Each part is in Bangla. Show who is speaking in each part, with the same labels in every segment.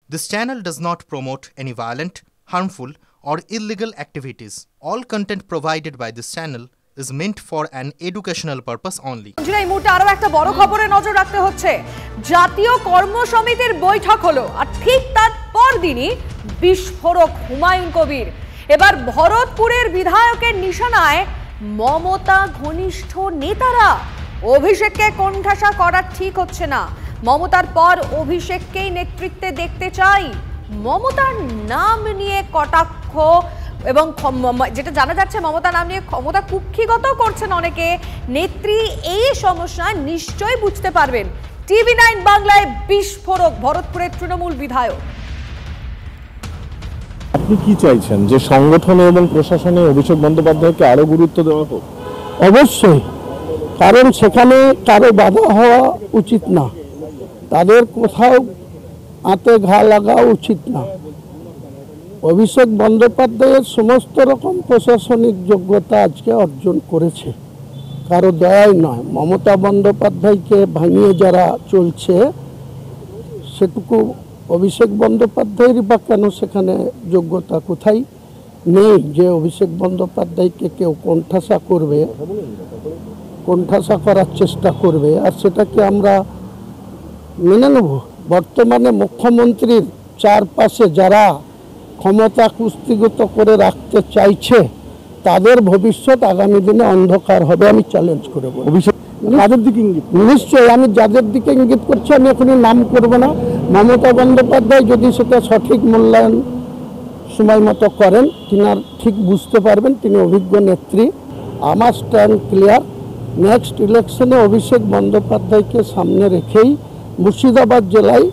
Speaker 1: This channel does not promote any violent, harmful, or illegal activities. All content provided by this channel is meant for an educational purpose only.
Speaker 2: এই মুহূর্তে আরো একটা বড় খবরে নজর রাখতে হচ্ছে। জাতীয় কর্মসমিতির বৈঠক হলো আর ঠিক তার পরদিনই বিস্ফোরক হুমায়ুন কবির। এবার ভরতপুরের বিধায়কের নিশানায় মমতা ঘনিষ্ঠ নেতারা। অভিষেককে কোণঠাসা করা ঠিক হচ্ছে না। মমতার পর অভিষেককেই নেতৃত্বে দেখতে চাই। মমতার নাম নিয়ে কটাক্ষ এবং যেটা জানা যাচ্ছে মমতা নাম নিয়ে ক্ষমতা কুক্ষিগত করছেন অনেকে। নেত্রী এই সমস্যা নিশ্চয়ই বুঝতে পারবেন। টিভি9 বাংলায় বিস্ফোরক ভরতপুরের তৃণমূল বিধায়ক।
Speaker 3: আপনি কি চাইছেন যে সংগঠনে এবং প্রশাসনে অভিষেক বন্দ্যোপাধ্যায়কে আরো গুরুত্ব দেওয়া হোক?
Speaker 4: অবশ্যই, কারণ সেখানে কারো বাধা হওয়া উচিত না, তাদের কোথাও হাতে ঘা লাগা উচিত না। অভিষেক বন্দ্যোপাধ্যায়ের সমস্ত রকম প্রশাসনিক যোগ্যতা আজকে অর্জন করেছে, কারো দয়াই নয়। মমতা বন্দ্যোপাধ্যায়কে ভাঙিয়ে যারা চলছে সেটুকু অভিষেক বন্দ্যোপাধ্যায়েরই বা কেন সেখানে যোগ্যতা কোথায় নেই যে অভিষেক বন্দ্যোপাধ্যায়কে কেউ কোণঠাসা করবে, কোণঠাসা করার চেষ্টা করবে, আর সেটাকে আমরা মেনে নেব? বর্তমানে মুখ্যমন্ত্রীর চারপাশে যারা ক্ষমতা কুস্তিগত করে রাখতে চাইছে তাদের ভবিষ্যৎ আগামী দিনে অন্ধকার হবে, আমি চ্যালেঞ্জ করে বলবো।
Speaker 3: অভিষেক যাদের দিকে ইঙ্গিত?
Speaker 4: নিশ্চয়ই, আমি যাদের দিকে ইঙ্গিত করছি আমি এখনই নাম করব না। মমতা বন্দ্যোপাধ্যায় যদি সেটা সঠিক মূল্যায়ন সময় মতো করেন, তিনার ঠিক বুঝতে পারবেন, তিনি অভিজ্ঞ নেত্রী। আমার স্ট্যান্ড ক্লিয়ার। নেক্সট ইলেকশনে অভিষেক বন্দ্যোপাধ্যায়কে সামনে রেখেই মুর্শিদাবাদ জেলায়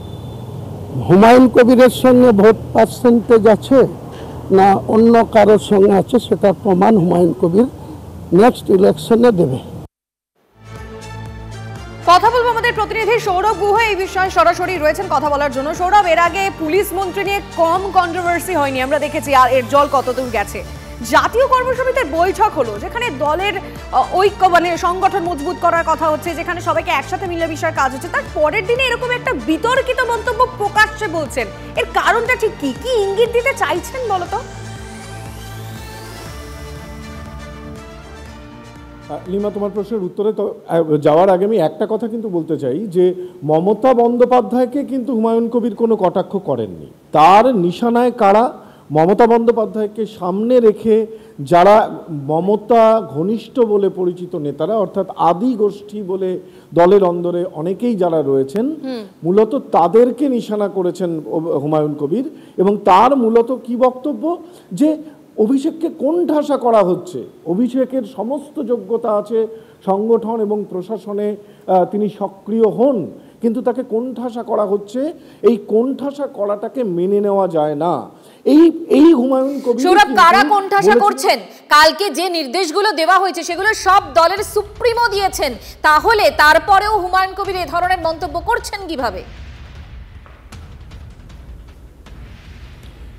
Speaker 4: হুমায়ুন কবিরের সঙ্গে ভোট পার্সেন্টেজ আছে না অন্য কারোর সঙ্গে আছে সেটার প্রমাণ হুমায়ুন কবির নেক্সট ইলেকশনে দেবে।
Speaker 2: কথা বলবো আমাদের প্রতিনিধি সৌরভ গুহ এই বিষয়ে সরাসরি রয়েছেন কথা বলার জন্য। সৌরভ, এর আগে পুলিশ মন্ত্রী নিয়ে কম কন্ট্রোভার্সি হয়নি, আমরা দেখেছি। আর এর জল কতদূর গেছে? জাতীয় কর্মসমিতির বৈঠক হলো যেখানে দলের ঐক্য মানে সংগঠন মজবুত করার কথা হচ্ছে, যেখানে সবাইকে একসাথে মিলে বিষয়ে কাজ হচ্ছে। তার পরের দিনে এরকম একটা বিতর্কিত মন্তব্য প্রকাশ্যে বলছেন, এর কারণটা ঠিক কি? কি ইঙ্গিত দিতে চাইছেন বলতো?
Speaker 3: লিমা, তোমার প্রশ্নের উত্তরে তো যাওয়ার আগে আমি একটা কথা কিন্তু বলতে চাই যে মমতা বন্দ্যোপাধ্যায়কে কিন্তু হুমায়ুন কবির কোনো কটাক্ষ করেননি। তার নিশানায় কারা? মমতা বন্দ্যোপাধ্যায়কে সামনে রেখে যারা মমতা ঘনিষ্ঠ বলে পরিচিত নেতারা, অর্থাৎ আদি গোষ্ঠী বলে দলের অন্দরে অনেকেই যারা রয়েছেন, মূলত তাদেরকে নিশানা করেছেন হুমায়ুন কবির। এবং তার মূলত কি বক্তব্য যে অভিষেককে কোণঠাসা করা হচ্ছে। অভিষেকের সমস্ত যোগ্যতা আছে, সংগঠন এবং প্রশাসনে তিনি সক্রিয় হন, কিন্তু তাকে কোণঠাসা করা হচ্ছে। এই কোণঠাসা করাটাকে মেনে নেওয়া যায় না। এই হুমায়ুন কবির
Speaker 2: সৌরভ, কারা কোণঠাসা করছেন? কালকে যে নির্দেশগুলো দেওয়া হয়েছে সেগুলো সব দলের সুপ্রিমো দিয়েছেন, তাহলে তারপরেও হুমায়ুন কবির এই ধরনের মন্তব্য করছেন কিভাবে?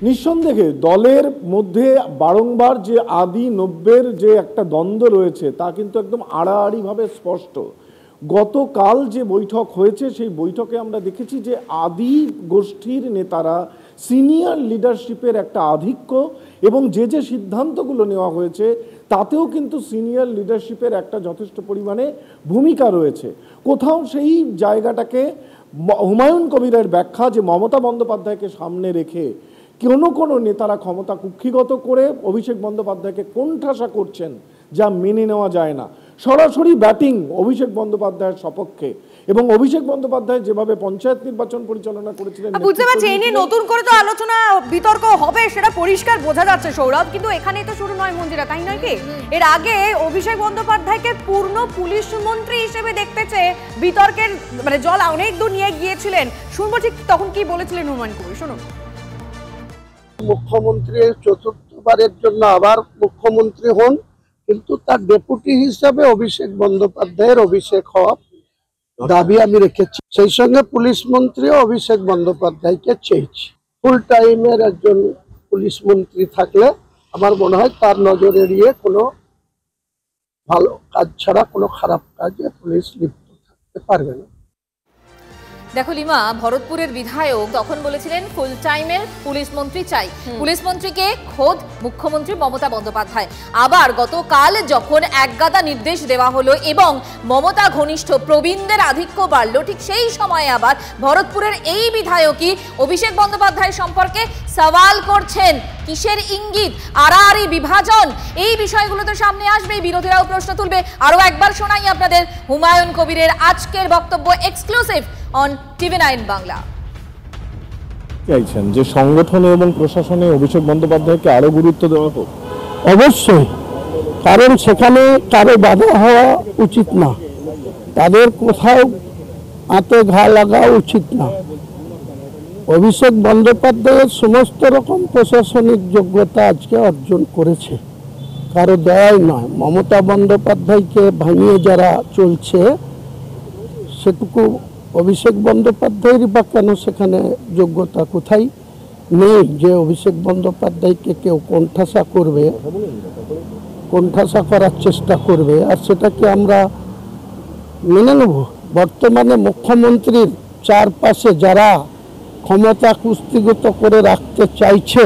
Speaker 3: নিঃসন্দেহে দলের মধ্যে বারংবার যে আদি নব্যের যে একটা দ্বন্দ্ব রয়েছে তা কিন্তু একদম আড়াআড়িভাবে স্পষ্ট। গতকাল যে বৈঠক হয়েছে সেই বৈঠকে আমরা দেখেছি যে আদি গোষ্ঠীর নেতারা, সিনিয়র লিডারশিপের একটা আধিক্য এবং যে যে সিদ্ধান্তগুলো নেওয়া হয়েছে তাতেও কিন্তু সিনিয়র লিডারশিপের একটা যথেষ্ট পরিমাণে ভূমিকা রয়েছে। কোথাও সেই জায়গাটাকে হুমায়ুন কবিরের ব্যাখ্যা যে মমতা বন্দ্যোপাধ্যায়কে সামনে রেখে কোনো নেতারা ক্ষমতা কুক্ষিগত করে অভিষেক বন্দ্যোপাধ্যায়কে কোণঠাসা করছেন, যা মেনে নেওয়া যায় না। সরাসরি ব্যাটিং অভিষেক বন্দ্যোপাধ্যায়ের সপক্ষে, এবং অভিষেক বন্দ্যোপাধ্যায় যেভাবে পঞ্চায়েত নির্বাচন পরিচালনা করেছিলেন,
Speaker 2: বুঝতে পারছি এই নিয়ে নতুন করে তো আলোচনা বিতর্ক হবে সেটা পরিষ্কার বোঝা যাচ্ছে সৌরভ, কিন্তু এখানেই তো শুরু নয় মন্দিরা, তাই নয় কি? এর আগে অভিষেক বন্দ্যোপাধ্যায়কে পূর্ণ পুলিশ মন্ত্রী হিসেবে দেখতে চেয়ে বিতর্কের মানে জল অনেক দূর নিয়ে গিয়েছিলেন। শুনবো ঠিক তখন কি বলেছিলেন হুমায়ুন কবির, শুনুন।
Speaker 4: মুখ্যমন্ত্রী চতুর্থবারের জন্য আবার মুখ্যমন্ত্রী হন, কিন্তু তার ডেপুটি হিসাবে অভিষেক বন্দ্যোপাধ্যায়ের অভিষেক হওয়া দাবি আমি রেখেছি। সেই সঙ্গে পুলিশ মন্ত্রী অভিষেক বন্দ্যোপাধ্যায়কে চেয়েছি। ফুল টাইমের একজন পুলিশ মন্ত্রী থাকলে আমার মনে হয় তার নজরে এড়িয়ে কোনো ভালো কাজ ছাড়া কোনো খারাপ কাজে পুলিশ লিপ্ত থাকতে পারবে না।
Speaker 2: দেখো লিমা, ভরতপুরের বিধায়ক তখন বলেছিলেন ফুল টাইমের পুলিশ মন্ত্রী চাই, পুলিশ মন্ত্রীকে খোদ মুখ্যমন্ত্রী মমতা বন্দ্যোপাধ্যায়। আবার গতকাল যখন একগাদা নির্দেশ দেওয়া হলো এবং মমতা ঘনিষ্ঠ প্রবীণদের আধিক্য বাড়লো, ঠিক সেই সময় আবার ভরতপুরের এই বিধায়কই অভিষেক বন্দ্যোপাধ্যায় সম্পর্কে সওয়াল করছেন। কিসের ইঙ্গিত? আড়াআড়ি বিভাজন, এই বিষয়গুলো তো সামনে আসবে, বিরোধীরাও প্রশ্ন তুলবে। আরো একবার শোনাই আপনাদের হুমায়ুন কবিরের আজকের বক্তব্য, এক্সক্লুসিভ অন TV9 বাংলা।
Speaker 3: চাইছেন যে সংগঠনে এবং প্রশাসনে অভিষেক বন্দ্যোপাধ্যায়কে আরো গুরুত্ব দেওয়া হোক?
Speaker 4: অবশ্যই, কারণ সেখানে কারো বাধা হওয়া উচিত না, তাদের কোথাও হাতে ঘা লাগা উচিত না। অভিষেক বন্দ্যোপাধ্যায়ের সমস্ত রকম প্রশাসনিক যোগ্যতা আজকে অর্জন করেছে, কারো দয়াই নয়। মমতা বন্দ্যোপাধ্যায়কে ভাঙিয়ে যারা চলছে, সেটুকু অভিষেক বন্দ্যোপাধ্যায়ের বা কেন সেখানে যোগ্যতা কোথায় নেই যে অভিষেক বন্দ্যোপাধ্যায়কে কেউ কোণঠাসা করবে, কোণঠাসা করার চেষ্টা করবে, আর সেটাকে আমরা মেনে নেব। বর্তমানে মুখ্যমন্ত্রীর চারপাশে যারা ক্ষমতা কুস্তিগত করে রাখতে চাইছে,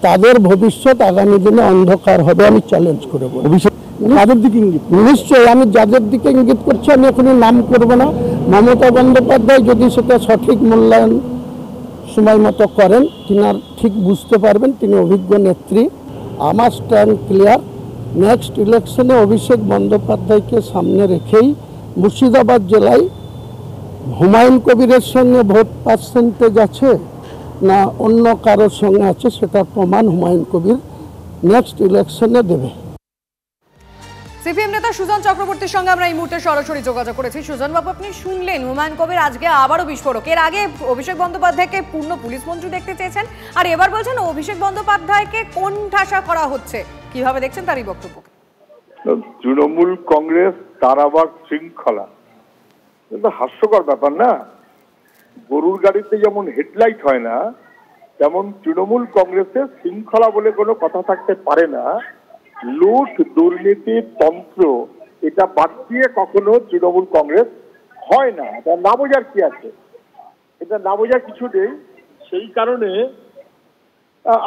Speaker 4: তাদের ভবিষ্যৎ আগামী দিনে অন্ধকার হবে, আমি চ্যালেঞ্জ করে বলবো।
Speaker 3: অভিষেক তাদের দিকে ইঙ্গিত?
Speaker 4: নিশ্চয়ই, আমি যাদের দিকে ইঙ্গিত করছি আমি এখনই নাম করব না। মমতা বন্দ্যোপাধ্যায় যদি সেটা সঠিক মূল্যায়ন সময় মতো করেন, তিনার ঠিক বুঝতে পারবেন, তিনি অভিজ্ঞ নেত্রী। আমার স্ট্যান্ড ক্লিয়ার, নেক্সট ইলেকশনে অভিষেক বন্দ্যোপাধ্যায়কে সামনে রেখেই মুর্শিদাবাদ জেলায় হুমায়ুন কবিরের সঙ্গে ভোট পার্সেন্টেজ আছে না অন্য কারোর সঙ্গে আছে, সেটার প্রমাণ হুমায়ুন কবির নেক্সট ইলেকশনে দেবে।
Speaker 2: সিপিএম নেতা সুজন চক্রবর্তীর সঙ্গে আমরা এই মুহূর্তে সরাসরি যোগাযোগ করেছি। সুজন বাবু, আপনি শুনলেন হুমায়ুন কবির আজকে আবারও বিস্ফোরক। এর আগে অভিষেক বন্দ্যোপাধ্যায়কে পূর্ণ পুলিশ মন্ত্রী দেখতে চেয়েছেন, আর এবার বলছেন অভিষেক বন্দ্যোপাধ্যায়কে কোণঠাসা করা হচ্ছে। কিভাবে দেখছেন তার এই বক্তব্যকে?
Speaker 5: তৃণমূল কংগ্রেস তার আবার শৃঙ্খলা, কিন্তু হাস্যকর ব্যাপার না? গরুর গাড়িতে যেমন হেডলাইট হয় না, তেমন তৃণমূল কংগ্রেসের শৃঙ্খলা বলে কোনো কথা থাকতে পারে না। লুট, দুর্নীতি, তন্ত্র, এটা বাদ দিয়ে কখনো তৃণমূল কংগ্রেস হয় না। এটা না বোঝার কি আছে? এটা না বোঝার কিছু নেই। সেই কারণে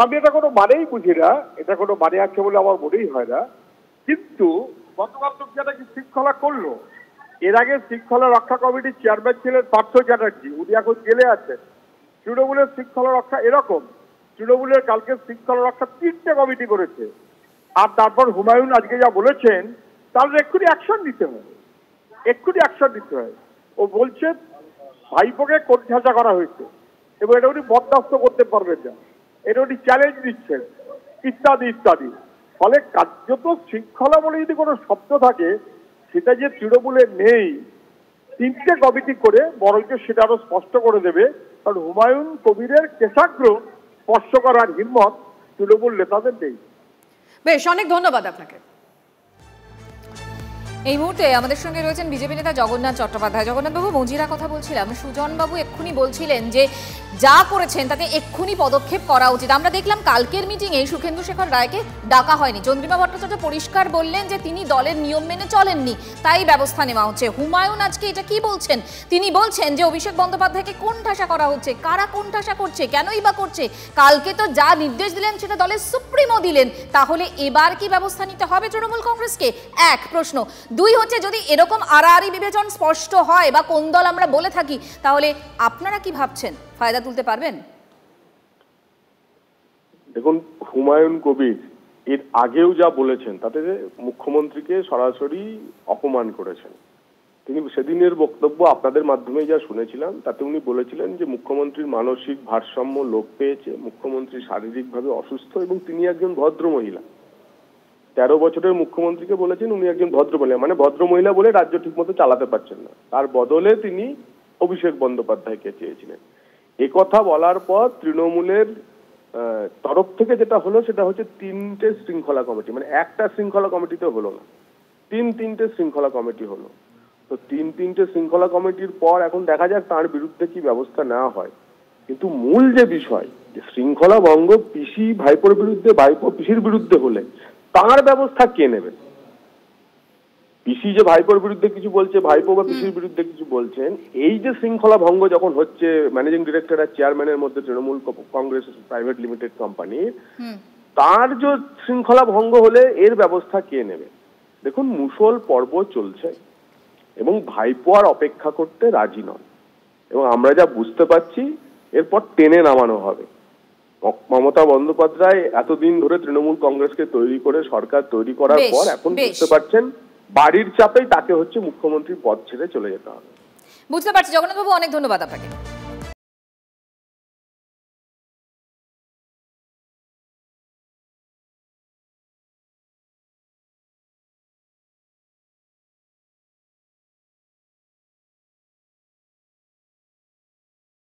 Speaker 5: আমি এটা কোনো মানেই বুঝি না, এটা কোনো মানে আছে বলে আমার মনেই হয় না। কিন্তু গতকাল তো যেটা কি শৃঙ্খলা করলো, এর আগে শৃঙ্খলা রক্ষা কমিটির চেয়ারম্যান ছিলেন পার্থ চ্যাটার্জি, উনি এখন জেলে আছেন। তৃণমূলের শৃঙ্খলা রক্ষা এরকম, তৃণমূলের কালকে শৃঙ্খলা রক্ষা 3টে কমিটি করেছে। আর তারপর হুমায়ুন আজকে যা বলেছেন, তাহলে এক্ষুনি অ্যাকশন নিতে হয়, এক্ষুনি অ্যাকশন নিতে হয়। ও বলছে ভাইপোকে কোণঠাসা করা হয়েছে এবং এটা উনি বরদাস্ত করতে পারবেন না, এটা উনি চ্যালেঞ্জ দিচ্ছেন, ইত্যাদি ইত্যাদি। ফলে কার্যত শৃঙ্খলা বলে যদি কোনো শব্দ থাকে, সেটা যে তৃণমূলে নেই, 3টে কমিটি করে বরঞ্চ সেটা আরো স্পষ্ট করে দেবে। কারণ হুমায়ুন কবিরের কেশাগ্র স্পর্শ করার হিম্মত তৃণমূল নেতাদের নেই।
Speaker 2: বেশ, অনেক ধন্যবাদ আপনাকে। এই মুহূর্তে আমাদের সঙ্গে রয়েছেন বিজেপি নেতা জগন্নাথ চট্টোপাধ্যায়। জগন্নাথবাবু, মঞ্জিরা কথা বলছিলাম, সুজনবাবু এক্ষুনি বলছিলেন যে যা করেছেন তাতে এক্ষুনি পদক্ষেপ করা উচিত। আমরা দেখলাম কালকের মিটিংয়ে সুখেন্দু শেখর রায়কে ডাকা হয়নি। চন্দ্রিমা ভট্টাচার্য পরিষ্কার বললেন যে তিনি দলের নিয়ম মেনে চলেননি, তাই ব্যবস্থা নেওয়া হচ্ছে। হুমায়ুন আজকে এটা কি বলছেন? তিনি বলছেন যে অভিষেক বন্দ্যোপাধ্যায়কে কোণঠাসা করা হচ্ছে। কারা কোণঠাসা করছে, কেনই বা করছে? কালকে তো যা নির্দেশ দিলেন সেটা দলের সুপ্রিমো দিলেন, তাহলে এবার কি ব্যবস্থা নিতে হবে তৃণমূল কংগ্রেসকে? এক প্রশ্ন। দুই হচ্ছে, যদি এরকম আড়াআড়ি বিভাজন স্পষ্ট হয় বা কোন দল আমরা বলে থাকি, তাহলে আপনারা কি ভাবছেন ফায়দা তুলতে পারবেন?
Speaker 5: দেখুন, হুমায়ুন কবির এর আগেও যা বলেছেন তাতে মুখ্যমন্ত্রীকে সরাসরি অপমান করেছেন। তিনি সেদিনের বক্তব্য আপনাদের মাধ্যমে যা শুনেছিলাম, তাতে উনি বলেছিলেন যে মুখ্যমন্ত্রীর মানসিক ভারসাম্য লোপ পেয়েছে, মুখ্যমন্ত্রী শারীরিকভাবে অসুস্থ এবং তিনি একজন ভদ্র মহিলা। 13 বছরের মুখ্যমন্ত্রীকে বলেছেন উনি একজন ভদ্র মহিলা, মানে ভদ্র মহিলা বলে রাজ্য ঠিকমতো চালাতে পারছেন না, তার বদলে তিনি অভিষেক বন্দ্যোপাধ্যায়কে চেয়েছিলেন। একথা বলার পর তৃণমূলের তরফ থেকে যেটা হলো সেটা হচ্ছে 3টে শৃঙ্খলা কমিটি, মানে একটা শৃঙ্খলা কমিটিতে হলো না, 3টে শৃঙ্খলা কমিটি হলো। তো 3টে শৃঙ্খলা কমিটির পর এখন দেখা যাক তার বিরুদ্ধে কি ব্যবস্থা নেওয়া হয়। কিন্তু মূল যে বিষয়, যে শৃঙ্খলা ভঙ্গ পিসি ভাইপোর বিরুদ্ধে, ভাইপো পিসির বিরুদ্ধে হলে তার ব্যবস্থা কে নেবে?
Speaker 6: পিসি যে ভাইপোর বিরুদ্ধে কিছু বলছে, ভাইপো বা পিসির বিরুদ্ধে কিছু বলছেন, এই যে শৃঙ্খলা ভঙ্গ যখন হচ্ছে ম্যানেজিং ডিরেক্টর আর চেয়ারম্যানের মধ্যে তৃণমূল কংগ্রেস প্রাইভেট লিমিটেড কোম্পানির, তার যে শৃঙ্খলা ভঙ্গ হলে এর ব্যবস্থা কে নেবে? দেখুন, মুষল পর্ব চলছে এবং ভাইপো আর অপেক্ষা করতে রাজি নন, এবং আমরা যা বুঝতে পারছি এরপর টেনে নামানো হবে। মমতা বন্দ্যোপাধ্যায় এতদিন ধরে তৃণমূল কংগ্রেসকে তৈরি করে সরকার তৈরি করার পর এখন বুঝতে পারছেন বাড়ির চাপেই তাকে হচ্ছে মুখ্যমন্ত্রীর পদ ছেড়ে চলে যেতে হবে।
Speaker 2: বুঝতে পারছি। জগন্নাথ বাবু, অনেক ধন্যবাদ আপনাকে।